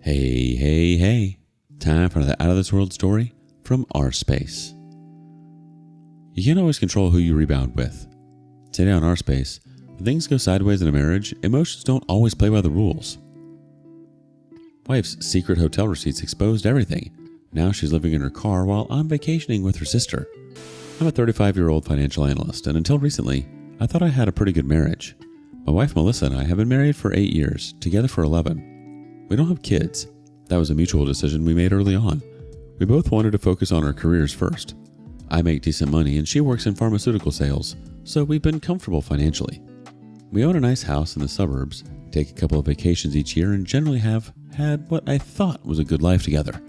Hey, hey, hey. Time for the Out of This World story from rSpace. You can't always control who you rebound with. Today on rSpace, when things go sideways in a marriage, emotions don't always play by the rules. Wife's secret hotel receipts exposed everything. Now she's living in her car while I'm vacationing with her sister. I'm a 35-year-old financial analyst, and until recently, I thought I had a pretty good marriage. My wife Melissa and I have been married for 8 years, together for 11. We don't have kids. That was a mutual decision we made early on. We both wanted to focus on our careers first. I make decent money and she works in pharmaceutical sales, so we've been comfortable financially. We own a nice house in the suburbs, take a couple of vacations each year, and generally have had what I thought was a good life together.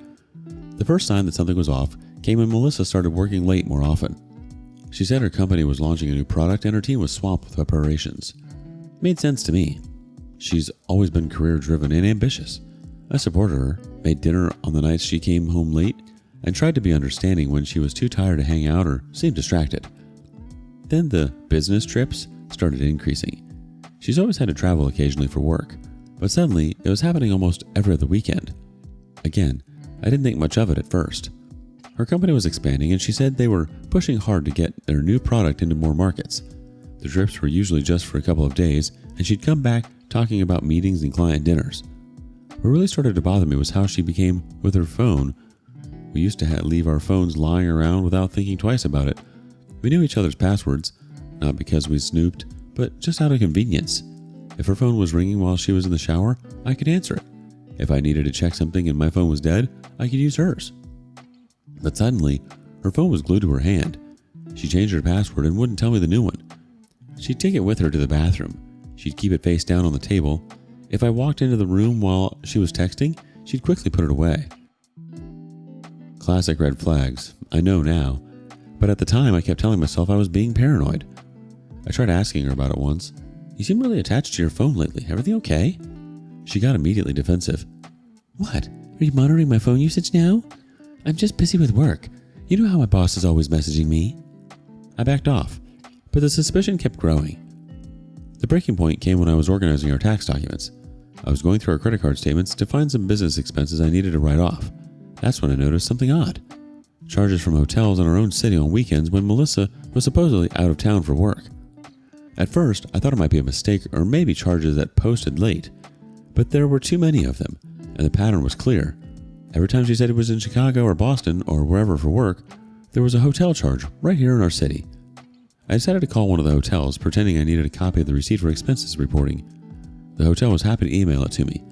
The first sign that something was off came when Melissa started working late more often. She said her company was launching a new product and her team was swamped with preparations. It made sense to me. She's always been career-driven and ambitious. I supported her, made dinner on the nights she came home late, and tried to be understanding when she was too tired to hang out or seemed distracted. Then the business trips started increasing. She's always had to travel occasionally for work, but suddenly it was happening almost every other weekend. Again, I didn't think much of it at first. Her company was expanding and she said they were pushing hard to get their new product into more markets. The trips were usually just for a couple of days, and she'd come back talking about meetings and client dinners. What really started to bother me was how she became with her phone. We used to leave our phones lying around without thinking twice about it. We knew each other's passwords, not because we snooped, but just out of convenience. If her phone was ringing while she was in the shower, I could answer it. If I needed to check something and my phone was dead, I could use hers. But suddenly, her phone was glued to her hand. She changed her password and wouldn't tell me the new one. She'd take it with her to the bathroom. She'd keep it face down on the table. If I walked into the room while she was texting, she'd quickly put it away. Classic red flags, I know now, but at the time I kept telling myself I was being paranoid. I tried asking her about it once. You seem really attached to your phone lately. Everything okay? She got immediately defensive. What? Are you monitoring my phone usage now? I'm just busy with work. You know how my boss is always messaging me. I backed off, but the suspicion kept growing. The breaking point came when I was organizing our tax documents. I was going through our credit card statements to find some business expenses I needed to write off. That's when I noticed something odd. Charges from hotels in our own city on weekends when Melissa was supposedly out of town for work. At first, I thought it might be a mistake or maybe charges that posted late, but there were too many of them, and the pattern was clear. Every time she said it was in Chicago or Boston or wherever for work, there was a hotel charge right here in our city. I decided to call one of the hotels, pretending I needed a copy of the receipt for expenses reporting. The hotel was happy to email it to me.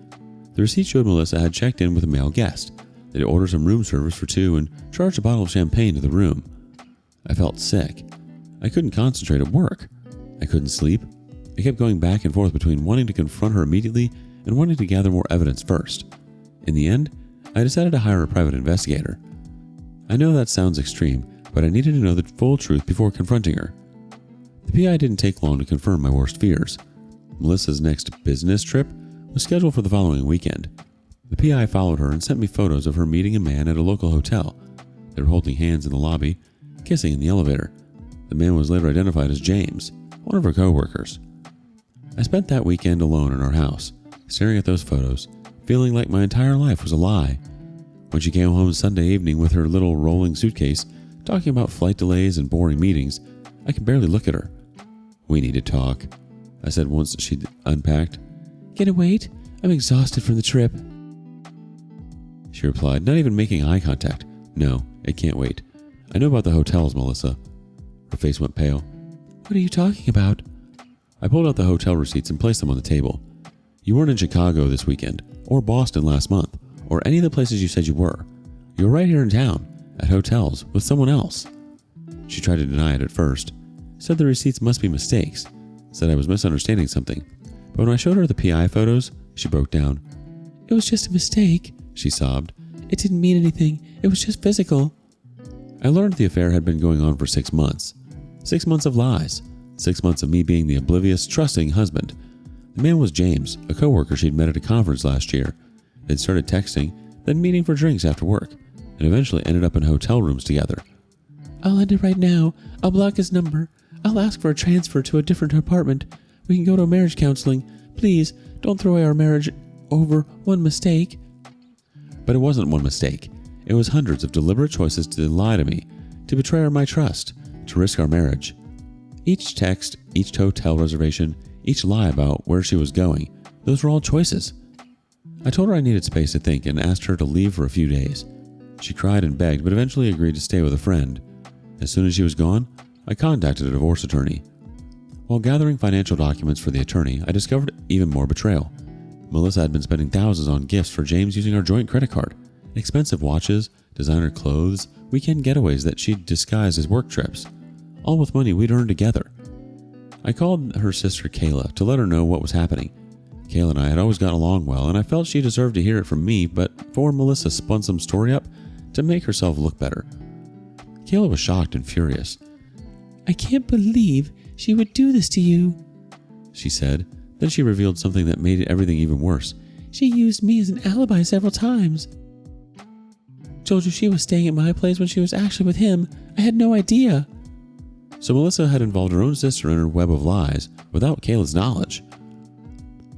The receipt showed Melissa had checked in with a male guest. They'd ordered some room service for two and charged a bottle of champagne to the room. I felt sick. I couldn't concentrate at work. I couldn't sleep. I kept going back and forth between wanting to confront her immediately and wanting to gather more evidence first. In the end, I decided to hire a private investigator. I know that sounds extreme, but I needed to know the full truth before confronting her. The PI didn't take long to confirm my worst fears. Melissa's next business trip was scheduled for the following weekend. The PI followed her and sent me photos of her meeting a man at a local hotel. They were holding hands in the lobby, kissing in the elevator. The man was later identified as James, one of her co-workers. I spent that weekend alone in our house, staring at those photos, feeling like my entire life was a lie. When she came home Sunday evening with her little rolling suitcase, talking about flight delays and boring meetings, I could barely look at her. We need to talk, I said once she'd unpacked. Can it wait? I'm exhausted from the trip. She replied, not even making eye contact. No, it can't wait. I know about the hotels, Melissa. Her face went pale. What are you talking about? I pulled out the hotel receipts and placed them on the table. You weren't in Chicago this weekend, or Boston last month, or any of the places you said you were. You were right here in town, at hotels, with someone else. She tried to deny it at first, said the receipts must be mistakes, said I was misunderstanding something. But when I showed her the PI photos, she broke down. It was just a mistake, she sobbed. It didn't mean anything. It was just physical. I learned the affair had been going on for 6 months. 6 months of lies. 6 months of me being the oblivious, trusting husband. The man was James, a coworker she'd met at a conference last year. They'd started texting, then meeting for drinks after work, and eventually ended up in hotel rooms together. I'll end it right now. I'll block his number. I'll ask for a transfer to a different apartment. We can go to marriage counseling. Please, don't throw away our marriage over one mistake. But it wasn't one mistake. It was hundreds of deliberate choices to lie to me, to betray my trust, to risk our marriage. Each text, each hotel reservation, each lie about where she was going, those were all choices. I told her I needed space to think and asked her to leave for a few days. She cried and begged, but eventually agreed to stay with a friend. As soon as she was gone, I contacted a divorce attorney. While gathering financial documents for the attorney, I discovered even more betrayal. Melissa had been spending thousands on gifts for James using our joint credit card. Expensive watches, designer clothes, weekend getaways that she'd disguised as work trips. All with money we'd earned together. I called her sister Kayla to let her know what was happening. Kayla and I had always gotten along well, and I felt she deserved to hear it from me, but before Melissa spun some story up to make herself look better. Kayla was shocked and furious. "I can't believe she would do this to you," she said. Then she revealed something that made everything even worse. "She used me as an alibi several times. Told you she was staying at my place when she was actually with him. I had no idea." So Melissa had involved her own sister in her web of lies without Kayla's knowledge.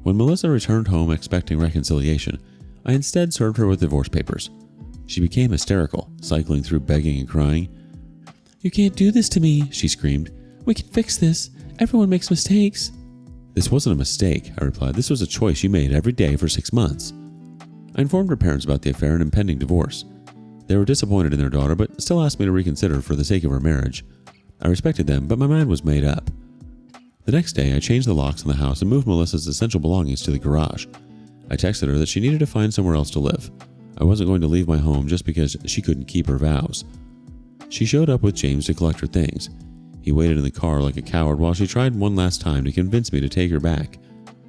When Melissa returned home expecting reconciliation, I instead served her with divorce papers. She became hysterical, cycling through begging and crying. "You can't do this to me," she screamed. "We can fix this. Everyone makes mistakes." "This wasn't a mistake," I replied. "This was a choice you made every day for 6 months." I informed her parents about the affair and impending divorce. They were disappointed in their daughter, but still asked me to reconsider for the sake of her marriage. I respected them, but my mind was made up. The next day, I changed the locks on the house and moved Melissa's essential belongings to the garage. I texted her that she needed to find somewhere else to live. I wasn't going to leave my home just because she couldn't keep her vows. She showed up with James to collect her things. He waited in the car like a coward while she tried one last time to convince me to take her back.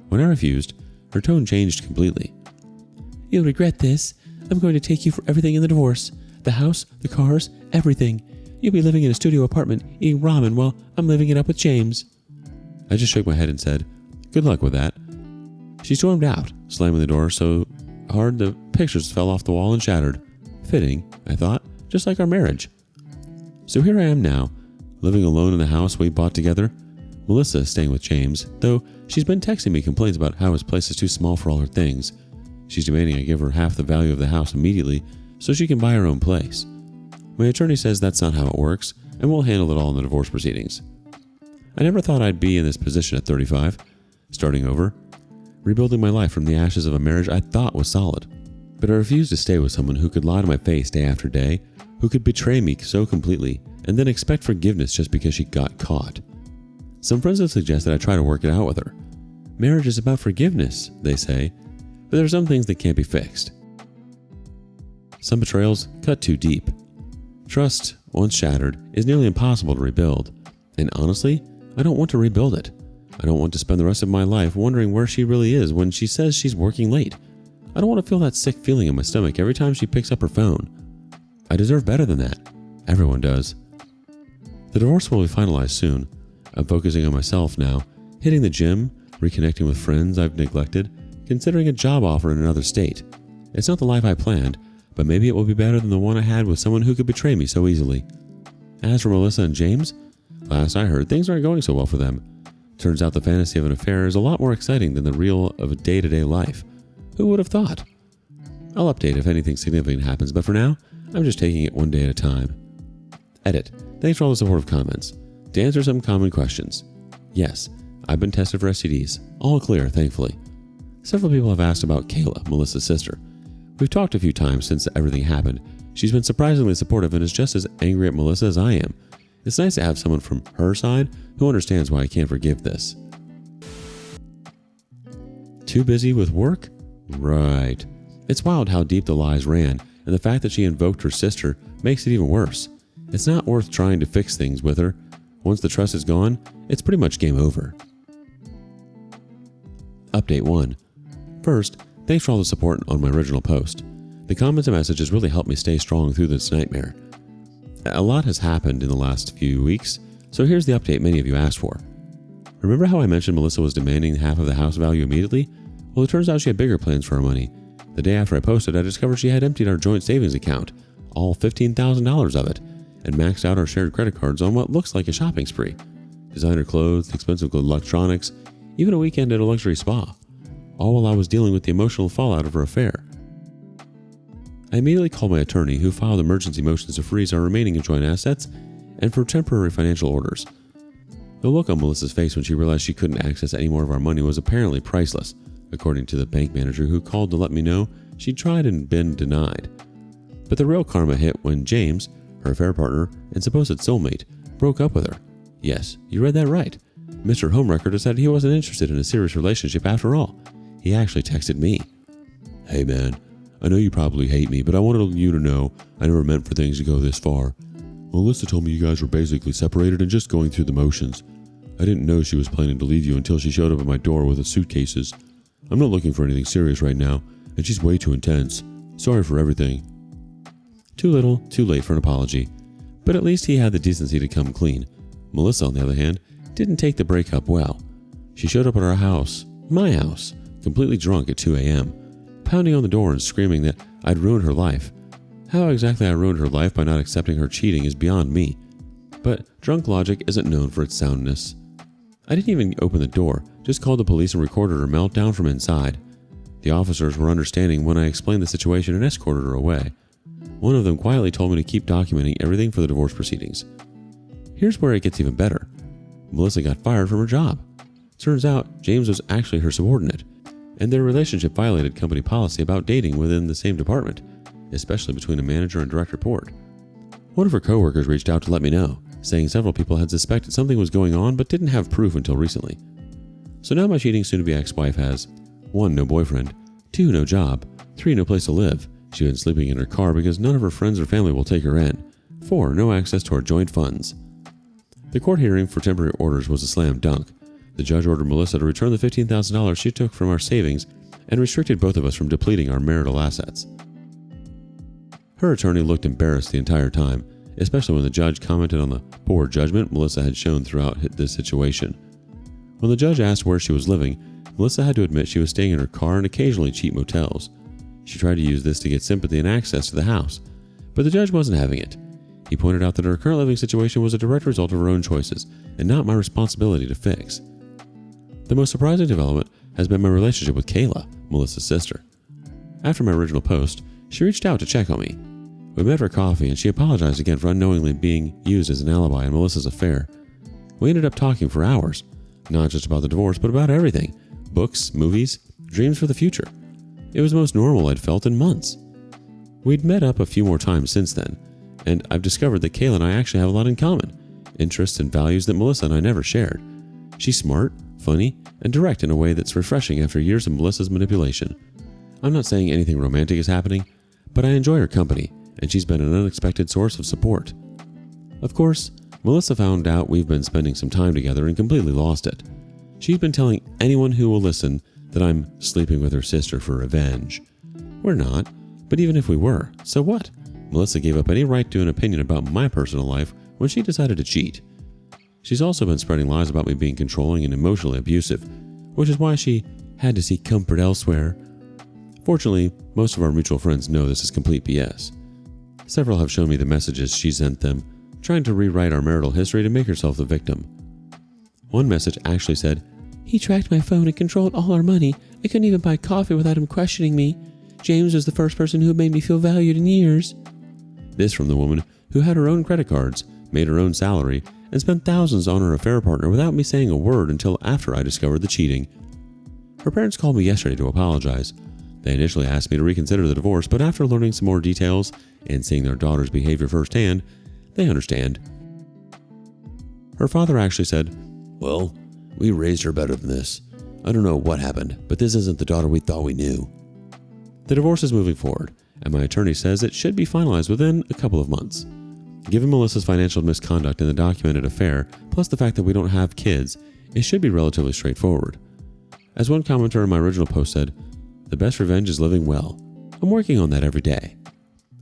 When I refused, her tone changed completely. "You'll regret this. I'm going to take you for everything in the divorce. The house, the cars, everything. You'll be living in a studio apartment, eating ramen while I'm living it up with James." I just shook my head and said, "Good luck with that." She stormed out, slamming the door so hard the pictures fell off the wall and shattered. Fitting, I thought, just like our marriage. So here I am now, living alone in the house we bought together. Melissa is staying with James, though she's been texting me complaints about how his place is too small for all her things. She's demanding I give her half the value of the house immediately so she can buy her own place. My attorney says that's not how it works, and we'll handle it all in the divorce proceedings. I never thought I'd be in this position at 35, starting over, rebuilding my life from the ashes of a marriage I thought was solid. But I refused to stay with someone who could lie to my face day after day, who could betray me so completely, and then expect forgiveness just because she got caught. Some friends have suggested I try to work it out with her. Marriage is about forgiveness, they say, but there are some things that can't be fixed. Some betrayals cut too deep. Trust, once shattered, is nearly impossible to rebuild. And honestly, I don't want to rebuild it. I don't want to spend the rest of my life wondering where she really is when she says she's working late. I don't want to feel that sick feeling in my stomach every time she picks up her phone. I deserve better than that. Everyone does. The divorce will be finalized soon. I'm focusing on myself now, hitting the gym, reconnecting with friends I've neglected, considering a job offer in another state. It's not the life I planned, but maybe it will be better than the one I had with someone who could betray me so easily. As for Melissa and James, last I heard, things aren't going so well for them. Turns out the fantasy of an affair is a lot more exciting than the real of a day-to-day life. Who would have thought? I'll update if anything significant happens, but for now, I'm just taking it one day at a time. Edit. Thanks for all the supportive comments. To answer some common questions. Yes, I've been tested for STDs. All clear, thankfully. Several people have asked about Kayla, Melissa's sister. We've talked a few times since everything happened. She's been surprisingly supportive and is just as angry at Melissa as I am. It's nice to have someone from her side who understands why I can't forgive this. Too busy with work? Right. It's wild how deep the lies ran, and the fact that she invoked her sister makes it even worse. It's not worth trying to fix things with her. Once the trust is gone, it's pretty much game over. Update 1. First, thanks for all the support on my original post. The comments and messages really helped me stay strong through this nightmare. A lot has happened in the last few weeks, so here's the update many of you asked for. Remember how I mentioned Melissa was demanding half of the house value immediately? Well, it turns out she had bigger plans for her money. The day after I posted, I discovered she had emptied our joint savings account, all $15,000 of it, and maxed out our shared credit cards on what looks like a shopping spree. Designer clothes, expensive electronics, even a weekend at a luxury spa. All while I was dealing with the emotional fallout of her affair. I immediately called my attorney, who filed emergency motions to freeze our remaining joint assets and for temporary financial orders. The look on Melissa's face when she realized she couldn't access any more of our money was apparently priceless, according to the bank manager who called to let me know she'd tried and been denied. But the real karma hit when James, her affair partner and supposed soulmate, broke up with her. Yes, you read that right. Mr. Homewrecker decided he wasn't interested in a serious relationship after all. He actually texted me. "Hey man, I know you probably hate me, but I wanted you to know I never meant for things to go this far. Melissa told me you guys were basically separated and just going through the motions. I didn't know she was planning to leave you until she showed up at my door with the suitcases. I'm not looking for anything serious right now, and she's way too intense. Sorry for everything." Too little, too late for an apology. But at least he had the decency to come clean. Melissa, on the other hand, didn't take the breakup well. She showed up at our house, my house, completely drunk at 2 a.m., pounding on the door and screaming that I'd ruined her life. How exactly I ruined her life by not accepting her cheating is beyond me. But drunk logic isn't known for its soundness. I didn't even open the door, just called the police and recorded her meltdown from inside. The officers were understanding when I explained the situation and escorted her away. One of them quietly told me to keep documenting everything for the divorce proceedings. Here's where it gets even better. Melissa got fired from her job. Turns out James was actually her subordinate, and their relationship violated company policy about dating within the same department, especially between a manager and direct report. One of her coworkers reached out to let me know, saying several people had suspected something was going on but didn't have proof until recently. So now my cheating soon-to-be ex-wife has 1. No boyfriend, 2. No job, 3. No place to live. She's been sleeping in her car because none of her friends or family will take her in. 4. No access to our joint funds. The court hearing for temporary orders was a slam dunk. The judge ordered Melissa to return the $15,000 she took from our savings and restricted both of us from depleting our marital assets. Her attorney looked embarrassed the entire time, especially when the judge commented on the poor judgment Melissa had shown throughout this situation. When the judge asked where she was living, Melissa had to admit she was staying in her car and occasionally cheap motels. She tried to use this to get sympathy and access to the house, but the judge wasn't having it. He pointed out that her current living situation was a direct result of her own choices and not my responsibility to fix. The most surprising development has been my relationship with Kayla, Melissa's sister. After my original post, she reached out to check on me. We met for coffee and she apologized again for unknowingly being used as an alibi in Melissa's affair. We ended up talking for hours, not just about the divorce, but about everything: books, movies, dreams for the future. It was the most normal I'd felt in months. We'd met up a few more times since then, and I've discovered that Kayla and I actually have a lot in common, interests and values that Melissa and I never shared. She's smart, funny, and direct in a way that's refreshing after years of Melissa's manipulation. I'm not saying anything romantic is happening, but I enjoy her company, and she's been an unexpected source of support. Of course, Melissa found out we've been spending some time together and completely lost it. She's been telling anyone who will listen that I'm sleeping with her sister for revenge. We're not, but even if we were, so what? Melissa gave up any right to an opinion about my personal life when she decided to cheat. She's also been spreading lies about me being controlling and emotionally abusive, which is why she had to seek comfort elsewhere. Fortunately, most of our mutual friends know this is complete BS. Several have shown me the messages she sent them, trying to rewrite our marital history to make herself the victim. One message actually said, "He tracked my phone and controlled all our money. I couldn't even buy coffee without him questioning me. James was the first person who made me feel valued in years." This from the woman who had her own credit cards, made her own salary, and spent thousands on her affair partner without me saying a word until after I discovered the cheating. Her parents called me yesterday to apologize. They initially asked me to reconsider the divorce, but after learning some more details and seeing their daughter's behavior firsthand, they understand. Her father actually said, "Well, we raised her better than this. I don't know what happened, but this isn't the daughter we thought we knew." The divorce is moving forward, and my attorney says it should be finalized within a couple of months. Given Melissa's financial misconduct in the documented affair, plus the fact that we don't have kids, it should be relatively straightforward. As one commenter in my original post said, "The best revenge is living well." I'm working on that every day.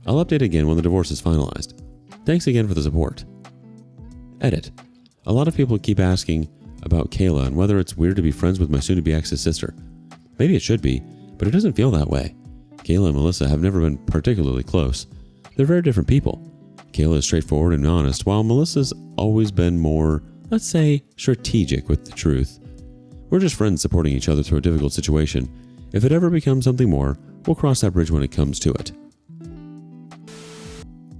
I'll update again when the divorce is finalized. Thanks again for the support. Edit. A lot of people keep asking about Kayla and whether it's weird to be friends with my soon-to-be ex's sister. Maybe it should be, but it doesn't feel that way. Kayla and Melissa have never been particularly close. They're very different people. Kayla is straightforward and honest, while Melissa's always been more, let's say, strategic with the truth. We're just friends supporting each other through a difficult situation. If it ever becomes something more, we'll cross that bridge when it comes to it.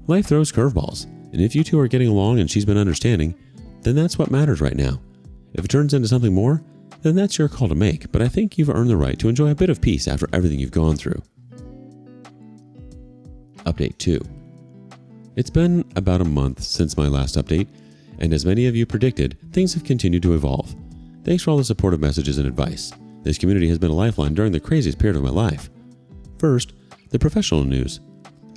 Life throws curveballs, and if you two are getting along and she's been understanding, then that's what matters right now. If it turns into something more, then that's your call to make, but I think you've earned the right to enjoy a bit of peace after everything you've gone through. Update 2. It's been about a month since my last update, and as many of you predicted, things have continued to evolve. Thanks for all the supportive messages and advice. This community has been a lifeline during the craziest period of my life. First, the professional news.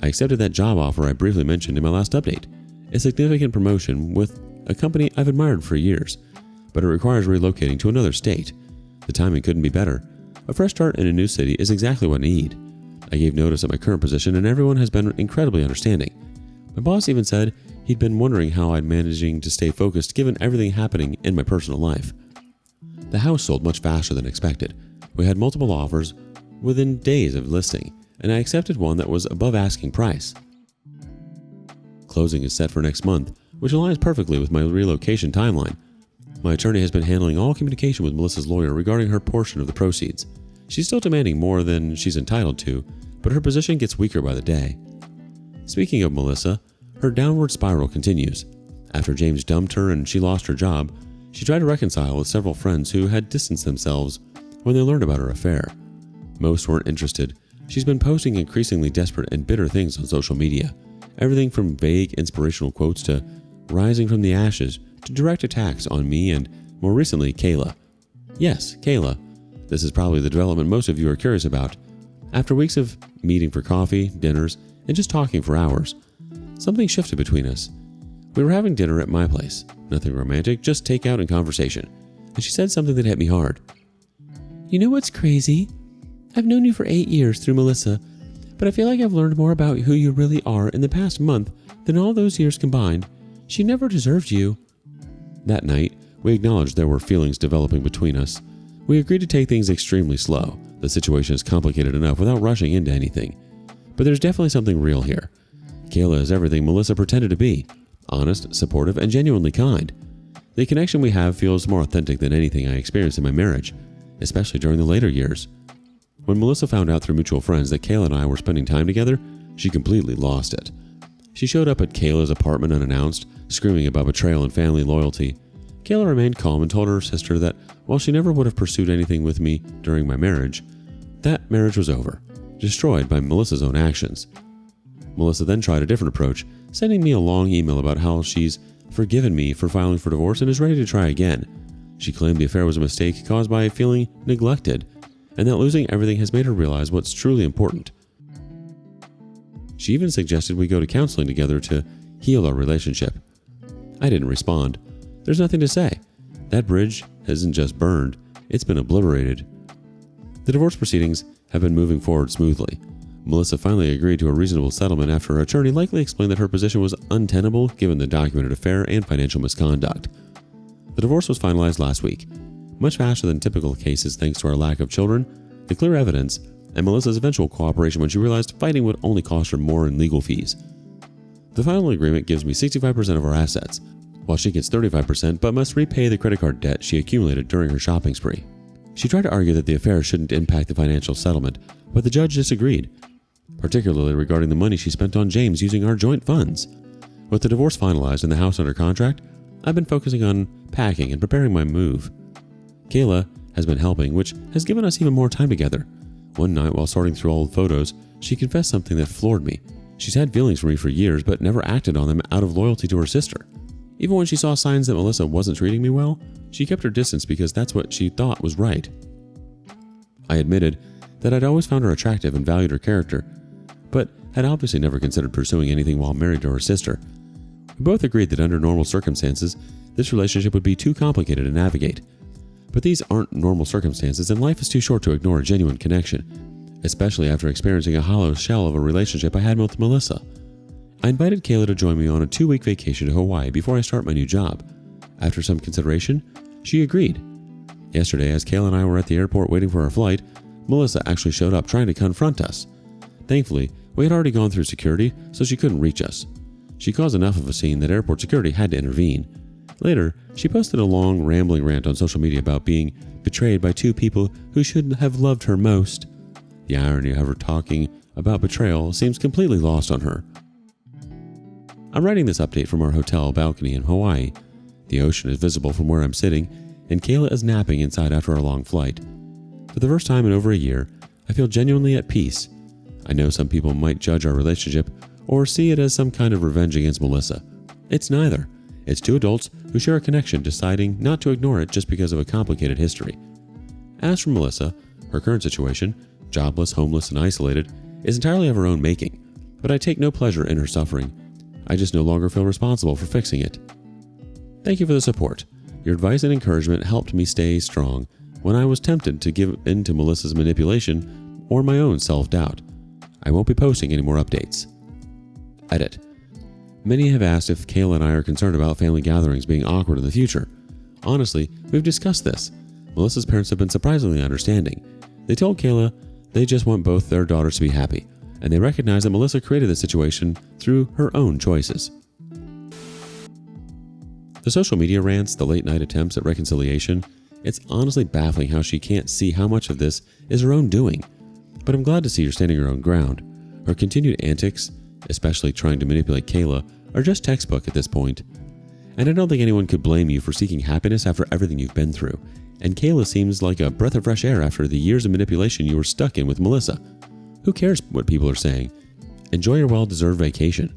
I accepted that job offer I briefly mentioned in my last update, a significant promotion with a company I've admired for years, but it requires relocating to another state. The timing couldn't be better. A fresh start in a new city is exactly what I need. I gave notice at my current position and everyone has been incredibly understanding. My boss even said he'd been wondering how I'd managing to stay focused given everything happening in my personal life. The house sold much faster than expected. We had multiple offers within days of listing, and I accepted one that was above asking price. Closing is set for next month, which aligns perfectly with my relocation timeline. My attorney has been handling all communication with Melissa's lawyer regarding her portion of the proceeds. She's still demanding more than she's entitled to, but her position gets weaker by the day. Speaking of Melissa, her downward spiral continues. After James dumped her and she lost her job, she tried to reconcile with several friends who had distanced themselves when they learned about her affair. Most weren't interested. She's been posting increasingly desperate and bitter things on social media. Everything from vague inspirational quotes to rising from the ashes to direct attacks on me and, more recently, Kayla. Yes, Kayla. This is probably the development most of you are curious about. After weeks of meeting for coffee, dinners, and just talking for hours, something shifted between us. We were having dinner at my place. Nothing romantic, just takeout and conversation. And she said something that hit me hard. You know what's crazy? I've known you for 8 years through Melissa, but I feel like I've learned more about who you really are in the past month than all those years combined. She never deserved you. That night, we acknowledged there were feelings developing between us. We agreed to take things extremely slow. The situation is complicated enough without rushing into anything. But there's definitely something real here. Kayla is everything Melissa pretended to be. Honest, supportive, and genuinely kind. The connection we have feels more authentic than anything I experienced in my marriage, especially during the later years. When Melissa found out through mutual friends that Kayla and I were spending time together, she completely lost it. She showed up at Kayla's apartment unannounced, screaming about betrayal and family loyalty. Kayla remained calm and told her sister that while she never would have pursued anything with me during my marriage, that marriage was over, destroyed by Melissa's own actions. Melissa then tried a different approach, sending me a long email about how she's forgiven me for filing for divorce and is ready to try again. She claimed the affair was a mistake caused by feeling neglected, and that losing everything has made her realize what's truly important. She even suggested we go to counseling together to heal our relationship. I didn't respond. There's nothing to say. That bridge hasn't just burned, it's been obliterated. The divorce proceedings have been moving forward smoothly. Melissa finally agreed to a reasonable settlement after her attorney likely explained that her position was untenable given the documented affair and financial misconduct. The divorce was finalized last week, much faster than typical cases thanks to our lack of children, the clear evidence, and Melissa's eventual cooperation when she realized fighting would only cost her more in legal fees. The final agreement gives me 65% of our assets, while she gets 35% but must repay the credit card debt she accumulated during her shopping spree. She tried to argue that the affair shouldn't impact the financial settlement, but the judge disagreed, particularly regarding the money she spent on James using our joint funds. With the divorce finalized and the house under contract, I've been focusing on packing and preparing my move. Kayla has been helping, which has given us even more time together. One night while sorting through old photos, she confessed something that floored me. She's had feelings for me for years, but never acted on them out of loyalty to her sister. Even when she saw signs that Melissa wasn't treating me well, she kept her distance because that's what she thought was right. I admitted that I'd always found her attractive and valued her character, but had obviously never considered pursuing anything while married to her sister. We both agreed that under normal circumstances, this relationship would be too complicated to navigate. But these aren't normal circumstances, and life is too short to ignore a genuine connection, especially after experiencing a hollow shell of a relationship I had with Melissa. I invited Kayla to join me on a 2-week vacation to Hawaii before I start my new job. After some consideration, she agreed. Yesterday, as Kayla and I were at the airport waiting for our flight, Melissa actually showed up trying to confront us. Thankfully, we had already gone through security, so she couldn't reach us. She caused enough of a scene that airport security had to intervene. Later, she posted a long, rambling rant on social media about being betrayed by 2 people who should have loved her most. The irony of her talking about betrayal seems completely lost on her. I'm writing this update from our hotel balcony in Hawaii. The ocean is visible from where I'm sitting, and Kayla is napping inside after our long flight. For the first time in over a year, I feel genuinely at peace. I know some people might judge our relationship or see it as some kind of revenge against Melissa. It's neither. It's two adults who share a connection deciding not to ignore it just because of a complicated history. As for Melissa, her current situation, jobless, homeless, and isolated, is entirely of her own making, but I take no pleasure in her suffering. I just no longer feel responsible for fixing it. Thank you for the support. Your advice and encouragement helped me stay strong when I was tempted to give in to Melissa's manipulation or my own self-doubt. I won't be posting any more updates. Edit. Many have asked if Kayla and I are concerned about family gatherings being awkward in the future. Honestly, we've discussed this. Melissa's parents have been surprisingly understanding. They told Kayla they just want both their daughters to be happy, and they recognize that Melissa created the situation through her own choices. The social media rants, the late night attempts at reconciliation, it's honestly baffling how she can't see how much of this is her own doing. But I'm glad to see her standing her own ground. Her continued antics, especially trying to manipulate Kayla, are just textbook at this point. And I don't think anyone could blame you for seeking happiness after everything you've been through. And Kayla seems like a breath of fresh air after the years of manipulation you were stuck in with Melissa. Who cares what people are saying? Enjoy your well-deserved vacation.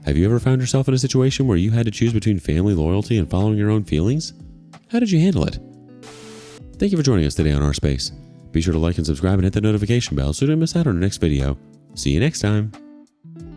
Have you ever found yourself in a situation where you had to choose between family loyalty and following your own feelings? How did you handle it? Thank you for joining us today on rSpace. Be sure to like and subscribe and hit the notification bell so you don't miss out on our next video. See you next time.